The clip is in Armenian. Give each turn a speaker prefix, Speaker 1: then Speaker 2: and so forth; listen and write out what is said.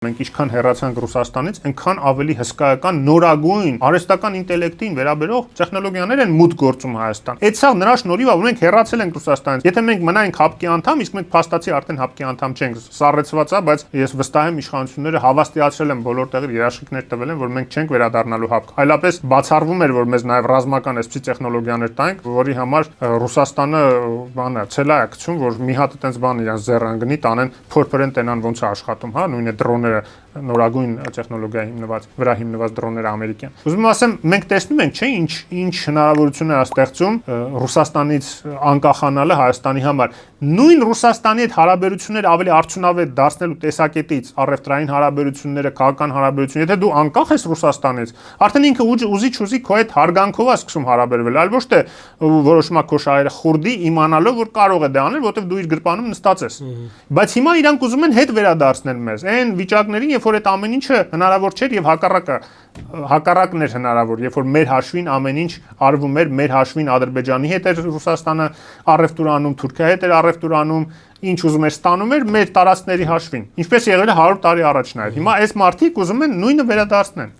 Speaker 1: Մենք ինչքան հեռացանք Ռուսաստանից, այնքան ավելի հսկայական, նորագույն, արհեստական ինտելեկտին վերաբերող տեխնոլոգիաներ են մուտք գործում Հայաստան։ Այդ սա նրա շնորհիվ է, որ մենք հեռացել ենք Ռուսաստանից։ Եթե մենք մնայինք ՀԱՊԿ-ի անդամ, իսկ մենք փաստացի արդեն ՀԱՊԿ-ի անդամ չենք, սառեցված է, բայց ես վստահ եմ իշխանությունները հավաստիացրել են բոլոր տեղեր երաշխիքներ տվել են, որ մենք չենք վերադառնալու ՀԱՊԿ։ Այլապես բացառվում էր, որ մեզ նաև ռազմական այսպիսի տեխնոլոգիաներ տանք, որի համար Ռուսաստանը բանը ցելա է գցում, որ մի հատ այդպես բան իրենց ձեռան գնի, տանեն փորփրեն տենան ոնց է աշխատում, հա, նույնը դրոնները նորագույն տեխնոլոգիայի վրա հիմնված դրոնները ամերիկյան։ Ուզում եմ ասեմ, մենք տեսնում ենք, չէ, ինչ հնարավորություններ է ստեղծում Ռուսաստանից անկախանալը Հայաստանի համար։ Նույն Ռուսաստանի հետ հարաբերությունները ավելի արդյունավետ դարձնելու տեսակետից, առևտրային հարաբերությունները, քաղաքական հարաբերությունները, եթե դու անկախ ես Ռուսաստանից, արդեն ինքը ուզի քո հետ հարգանքով է սկսում հարաբերվել, այլ ոչ թե որոշումա քո շահերը խուրդի իմանալով, որ կարող է դա անել, որովհետև դու իր գրպանում նստած ես։ Բայց հիմա իրանք ուզում են հետ վերադարձնել մեզ այն վիճակներին, երբ որ այդ ամեն ինչը հնարավոր չէր եւ հակառակն էր հնարավոր, երբ որ մեր հաշվին ամեն ինչ արվում էր, մեր հաշվին Ադրբեջանի հետ էր Ռուսաստանը առևտուր անում, Թուրքիայի հետ էր առևտուր անում, ինչ ուզում էր ստանում էր մեր տարածքների հաշվին, ինչպես եղել է 100 տարի առաջ նաև։ Հիմա այս մարդիկ ուզում են նույնը վերադարձնել։